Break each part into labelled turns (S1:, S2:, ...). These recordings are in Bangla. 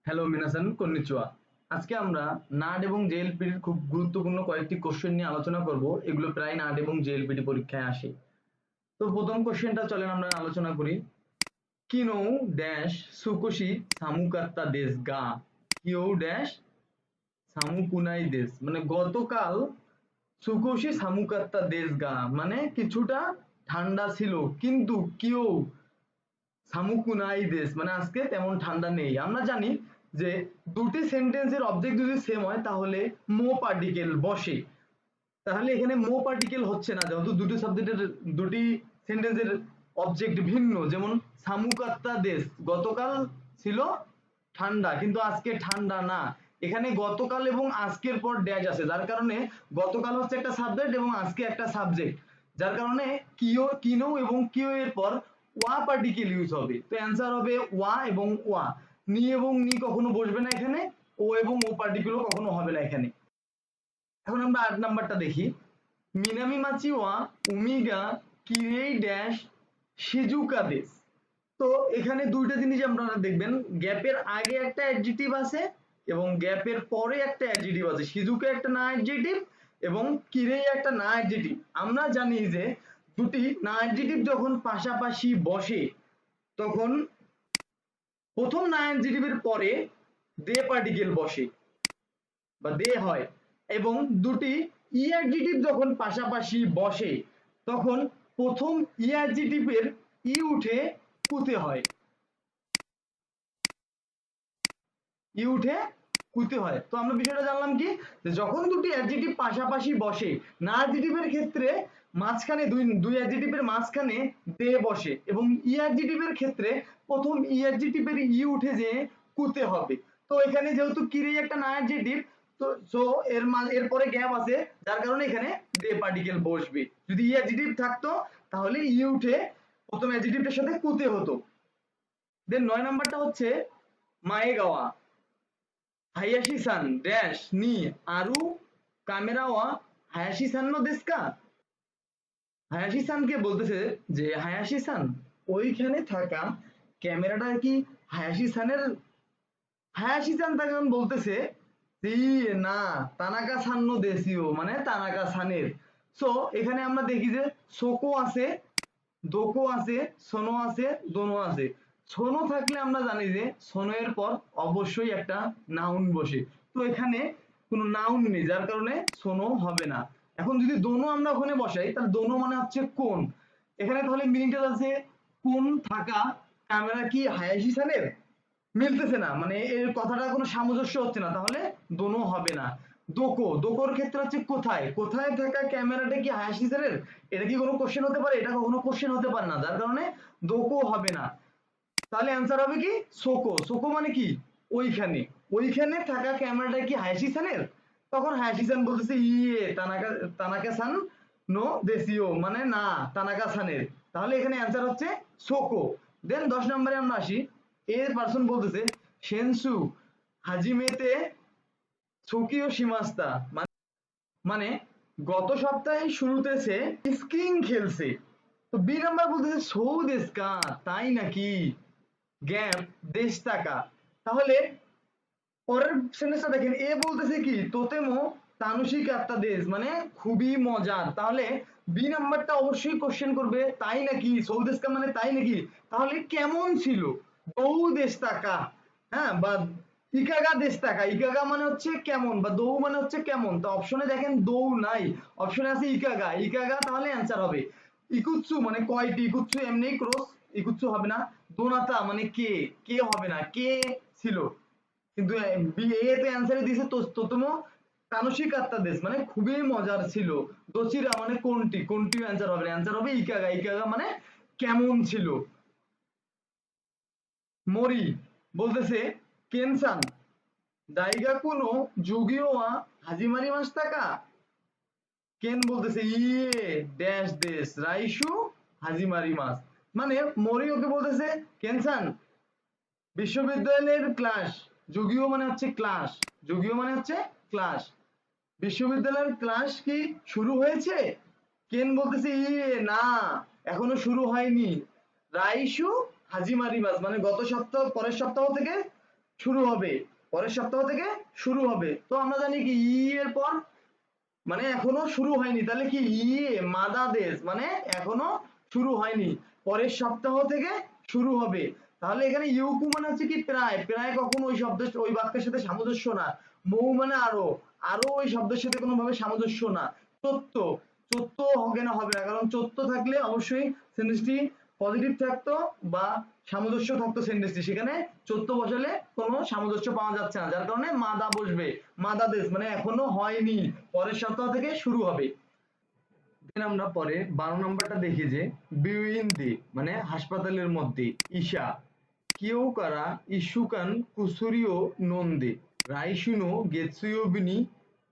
S1: Hello মিনাসান konnichiwa. আজকে আমরা নাট এবং জেএলপিটির খুব গুরুত্বপূর্ণ কয়েকটি কোশ্চেন নিয়ে আলোচনা করব। এগুলো প্রায় নাট এবং জেএলপিটি পরীক্ষায় আসে। তো প্রথম কোশ্চেনটা চলেন আমরা আলোচনা করি। কিনো ড্যাশ সুকোশি সামুকাত্তা দেশ গা কিও ড্যাশ সামুকুনাই দেশ, মানে গতকাল সুকোশি সামুকাত্তা দেশ গা মানে কিছুটা ঠান্ডা ছিল, কিন্তু কিও সামুকুনাই দেশ মানে আজকে তেমন ঠান্ডা নেই। আমরা জানি যে দুটি সেন্টেন্সের অবজেক্ট যদি সেম হয় তাহলে মো পার্টিকেল বসে। তাহলে এখানে মো পার্টিকেল হচ্ছে না, যেহেতু দুটি সাবজেক্টের দুটি সেন্টেন্সের অবজেক্ট ভিন্ন। যেমন সামুকাত্তা দেশ, গতকাল ছিল ঠান্ডা কিন্তু আজকে ঠান্ডা না। এখানে গতকাল এবং আজকের পর ড্যাশ আছে, যার কারণে গতকাল হচ্ছে একটা সাবজেক্ট এবং আজকে একটা সাবজেক্ট, যার কারণে কিও কিনো এবং কিও এর পর ওয়া পার্টিকেল ইউজ হবে। তো অ্যান্সার হবে ওয়া এবং ওয়া। নি এবং নি কখনো বসবে না এখানে, ও এবং ও পার্টিকেলও কখনো হবে না এখানে। এখন আমরা ৮ নাম্বারটা দেখি। মিনামি মাচি ওয়া উমিগা কিরেই ড্যাশ শিজুকা দেশ। তো এখানে দুইটা জিনিস আপনারা দেখবেন, গ্যাপের আগে একটা অ্যাডজেক্টিভ আছে এবং গ্যাপের পরে একটা অ্যাডজেক্টিভ আছে। শিজুকা একটা না অ্যাডজেক্টিভ এবং কিরেই একটা না অ্যাডজেক্টিভ। আমরা জানি যে দুটি না অ্যাডজেক্টিভ যখন পাশাপাশি বসে তখন প্রথম না অ্যাডজেক্টিভের পরে দে পার্টিকেল বসে বা দে হয়, এবং দুটি ই অ্যাডজেক্টিভ যখন পাশাপাশি বসে তখন প্রথম ই অ্যাডজেক্টিভের ই উঠে কুতে হয়, ই উঠে কুতে হয়। তো আমরা বিষয়টা জানলাম কি, যে যখন দুটি অ্যাডজেক্টিভ পাশাপাশি বসে, না অ্যাডজেক্টিভের ক্ষেত্রে মাঝখানে দুই অ্যাডজেক্টিভের মাঝখানে দে বসে, এবং ই অ্যাডজেক্টিভের ক্ষেত্রে প্রথম ই অ্যাডজেক্টিভের ই উঠে যে কুতে হবে। তো এখানে যেহেতু কিরেই একটা না অ্যাডজেক্টিভ, তো সো এর পরে গ্যাপ আছে, যার কারণে এখানে দে পার্টিকেল বসবে। যদি ই অ্যাডজেক্টিভ থাকতো তাহলে ই উঠে প্রথম অ্যাডজেক্টিভের সাথে কুতে হতো। দেন ৯ নাম্বারটা হচ্ছে মায়েগাওয়া হায়াশি সান ড্যাশ নি আরু কামেরা ওয়া হায়াশি সান নো দেশু কা। হায়াশি সানকে বলতেছে যে হায়াশি সান, ওইখানে থাকা ক্যামেরাটা কি হায়াশি সানের? হায়াশি সান তখন বলতেছে যে না, তানাকা সান নো দেশিও, মানে তানাকা সানের। সো এখানে আমরা দেখি যে সোকো আছে, দোকো আছে, সোনো আছে, দোনো আছে। সোনো থাকলে আমরা জানি যে সোনো এর পর অবশ্যই একটা নাউন বসে। তো এখানে কোনো নাউন নেই, যার কারণে সোনো হবে না। এখন যদি দোনো আমরা ওখানে বসাই তাহলে দোনো মানে হচ্ছে কোন। এখানে তাহলে মিনিংটা আছে কোন থাকা ক্যামেরা কি হায়াশি সানের, মিলতেছে না, মানে এর কথাটা কোনো সামঞ্জস্য হচ্ছে না, তাহলে দোনো হবে না। দোকো, দোকোর ক্ষেত্রে হচ্ছে কোথায়, কোথায় থাকা ক্যামেরাটা কি হায়াশি স্যারের, এটা কি কোনো কোশ্চেন হতে পারে? এটা কখনো কোশ্চেন হতে পারে না, যার কারণে দোকো হবে না। তাহলে অ্যান্সার হবে কি সোকো। সোকো মানে কি ওইখানে, ওইখানে থাকা ক্যামেরাটা কি হায়াশি সানের? তখন হায়াশি সান বলতেছে ইয়ে তানাকা, তানাকা সান নো দেশিও, মানে না তানাকা সানের। তাহলে এখানে অ্যান্সার হচ্ছে সোকো। দেন ১০ নম্বরে আমরা আসি। এ পার্সন বলতেছে সেনসু হাজিমেতে সুকিও শিমাস্তা, মানে গত সপ্তাহে শুরুতে সে স্কিং খেলছে। তো বি নাম্বার বলতেছে সৌ দেশকা, তাই নাকি, গ্যাপ দেশ টাকা। তাহলে পরের সেন্টেন্সটা দেখেন, এ বলতেছে কি তোতেমো তানুশিক একটা দেশ, মানে খুবই মজার। তাহলে বি নাম্বারটা অবশ্যই কোশ্চেন করবে তাই নাকি, সৌদেশকা মানে তাই নাকি, তাহলে কেমন ছিল, দৌ দেশ টাকা, হ্যাঁ, বা ইকাগা দেশ টাকা। ইকাগা মানে হচ্ছে কেমন, বা দৌ মানে হচ্ছে কেমন। তো অপশনে দেখেন দৌ নাই, অপশনে আছে ইকাগা। ইকাগা তাহলে অ্যান্সার হবে। ইকুৎসু মানে কয়টি, ইকুৎসু এমনি ক্রস, ইকুৎসু হবে না। দোনাতা মানে কে, কে হবে না, কে ছিল। কিন্তু এ তে অ্যান্সারে দিয়েছে তোতোমো তানোশিকাত্তা দেশ, মানে খুবই মজার ছিল। দোচিরা মানে কোনটি, কোনটি অ্যান্সার হবে না, অ্যান্সার হবে ইকাগা। ইকাগা মানে কেমন ছিল। মরি বলতেছে কেনসান দাইগা কোনো যুগীয় ওয়া হাজিমারি মাস্তাকা। কেন বলতেছে ইয়ে ড্যাশ দেশ রাইসু হাজিমারি মাস, মানে মরি ওকে বলতেছে কেনসান বিশ্ববিদ্যালয়ের ক্লাস, যুগীয় মানে হচ্ছে ক্লাস, যুগীয় মানে হচ্ছে ক্লাস, বিশ্ববিদ্যালয়ের ক্লাস কি শুরু হয়েছে? কেন বলতেছে ইয়ে না, এখনো শুরু হয়নি। রাইসু হাজিমারি মাস মানে গত সপ্তাহ, পরের সপ্তাহ থেকে শুরু হবে, পরের সপ্তাহ থেকে শুরু হবে। তো আমরা জানি কি ই এর পর মানে এখনো শুরু হয়নি, তাহলে কি ইয়ে মাদাদেশ মানে এখনো শুরু হয়নি, পরের সপ্তাহ থেকে শুরু হবে। তাহলে এখানে ইউকু মানে হচ্ছে কি প্রায়, প্রায় কখনো ওই শব্দ ওই বাক্যের সাথে সামঞ্জস্য না। মৌ মানে আরো, আরো ওই শব্দের সাথে কোনোভাবে সামঞ্জস্য না। চৈত্য, চৈত্য হবে না, হবে না, কারণ চৈত্য থাকলে অবশ্যই সেন্টেন্সটি পজিটিভ থাকতো বা সামঞ্জস্য থাকতো সেন্টেন্সটি, সেখানে চৈত্য বসালে কোনো সামঞ্জস্য পাওয়া যাচ্ছে না, যার কারণে মাদা বসবে। মাদাদেশ মানে এখনো হয়নি, পরের সপ্তাহ থেকে শুরু হবে। দেন আমরা পরে 12 নম্বরটা দেখি যে বিউইন্দি মানে হাসপাতালের মধ্যে, ঈশা কেউ কারা ইস্যুকান কুসুরিও নন্দে রাইশুনো গেতসুয়োবিনি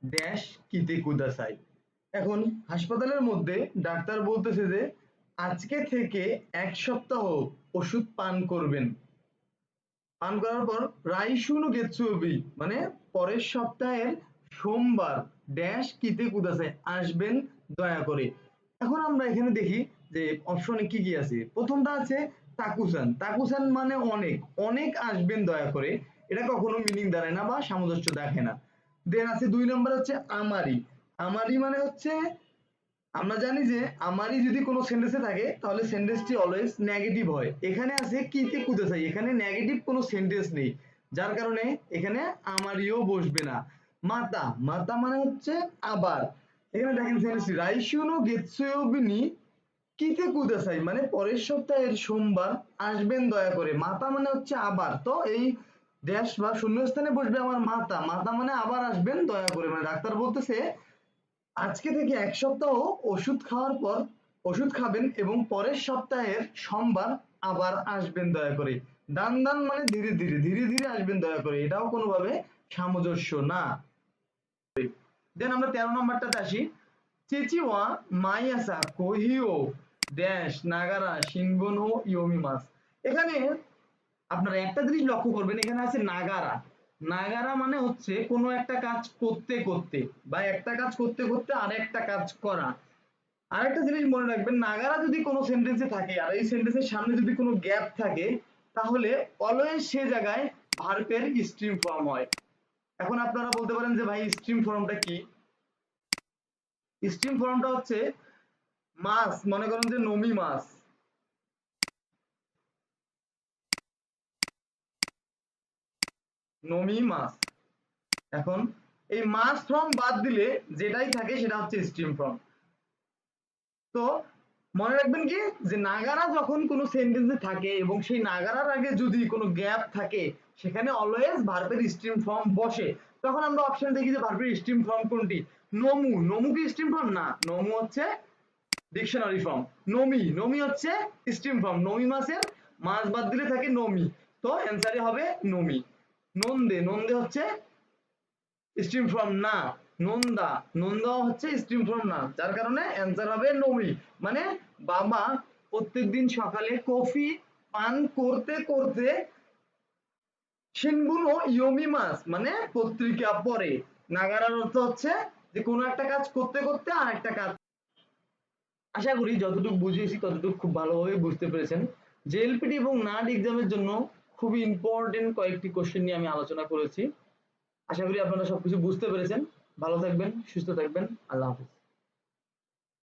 S1: ড্যাশ কিতে কুদাসাই। এখন হাসপাতালের মধ্যে ডাক্তার বলতেছে যে আজকে থেকে 1 সপ্তাহ ওষুধ পান করবেন। পান করার পর রাইশুনো গেতসুয়োবি মানে পরের সপ্তাহের সোমবার ড্যাশ কিতে কুদাসাই আসবেন দয়া করে। এখন আমরা এখানে দেখি যে অপশনে কি কি আছে। প্রথমটা আছে তাকুসান, তাকুসান মানে অনেক, অনেক আসবেন দয়া করে, এটা কখনো মিনিং দাঁড়ায় না বা সামঞ্জস্য দেখে না। দেন আছে 2 নম্বর হচ্ছে আমারি, আমারি মানে হচ্ছে আমরা জানি যে আমারই যদি কোনো সেন্টেন্সে থাকে তাহলে সেন্টেন্সটি অলওয়েজ নেগেটিভ হয়। এখানে আছে কিতে কুদাসাই, এখানে নেগেটিভ কোনো সেন্টেন্স নেই, যার কারণে এখানে আমারিও বসবে না। মাতা, মাতা মানে হচ্ছে আবার, এখানে দেখেন সেন্টেন্সটি রাইশুনো গেতসুয়োবিনি কিতে কুদাসাই মানে পরের সপ্তাহের সোমবার আসবেন দয়া করে। মাতা মানে হচ্ছে আবার, তো এই ড্যাশ বা শূন্যস্থানে বসবে আমার মাতা, মাতা মানে আবার আসবেন দয়া করে, মানে ডাক্তার বলতেছে আজকে থেকে 1 সপ্তাহ ওষুধ খাওয়ার পর ওষুধ খাবেন এবং পরের সপ্তাহের সোমবার আবার আসবেন দয়া করে। দান দান মানে ধীরে ধীরে, ধীরে ধীরে আসবেন দয়া করে, এটাও কোনোভাবে সামঞ্জস্য না। দেন আমরা 13 নম্বরটাতে আসি। চেচিওয়া মাইয়াসা কোহিও ড্যাশ নাগারা শিনবনো ইয়োমিমাস। এখানে আপনারা একটা জিনিস লক্ষ্য করবেন, এখানে আছে নাগারা, নাগারা মানে হচ্ছে কোনো একটা কাজ করতে করতে বা একটা কাজ করতে করতে আরেকটা কাজ করা। আরেকটা জিনিস মনে রাখবেন, নাগারা যদি কোনো সেন্টেন্সে থাকে আর এই সেন্টেন্সের সামনে যদি কোনো গ্যাপ থাকে তাহলে অলওয়েজ সে জায়গায় ভার্বের স্ট্রিম ফর্ম হয়। এখন আপনারা বলতে পারেন যে ভাই স্ট্রিম ফর্মটা কি? স্ট্রিম ফর্মটা হচ্ছে মাছ, মনে করেন যে নমি মাছ, নমি মাছ। এখন এই মাস ফ্রম বাদ দিলে যেটাই থাকে সেটা হচ্ছে স্ট্রিম ফ্রম। তো মনে রাখবেন কি যে নাগারা যখন কোনো সেন্টেন্সে থাকে এবং সেই নাগারার আগে যদি কোনো গ্যাপ থাকে সেখানে অলওয়েজ ভার্বের স্ট্রিম ফর্ম বসে। তখন আমরা অপশন দেখি যে ভার্বের স্ট্রিম ফর্ম কোনটি। নমু, নমু কি স্ট্রিম ফর্ম? না, নমু হচ্ছে ডিকশনারি ফর্ম। নমি, নমি হচ্ছে স্ট্রিম ফর্ম, নমি মাসের মাস বাদ দিলে থাকে নমি, তো অ্যান্সারে হবে নমি। নন্দে, নন্দে হচ্ছে স্ট্রিম ফর্ম না। নন্দা, নন্দা হচ্ছে স্ট্রিম ফর্ম না, যার কারণে অ্যান্সার হবে নমি। মানে বাবা প্রত্যেকদিন সকালে কফি পান করতে করতে শিনবুনো ইয়োমিমাস মানে পত্রিকা পড়ে। নাগারার অর্থ হচ্ছে যে কোনো একটা কাজ করতে করতে আর একটা কাজ। আশা করি যতটুকু বুঝিয়েছি ততটুকু খুব ভালোভাবে বুঝতে পেরেছেন। জেএলপিটি এবং নাট এক্সামের জন্য খুবই ইম্পর্টেন্ট কয়েকটি কোশ্চেন নিয়ে আমি আলোচনা করেছি। আশা করি আপনারা সবকিছু বুঝতে পেরেছেন। ভালো থাকবেন, সুস্থ থাকবেন, আল্লাহ হাফিজ।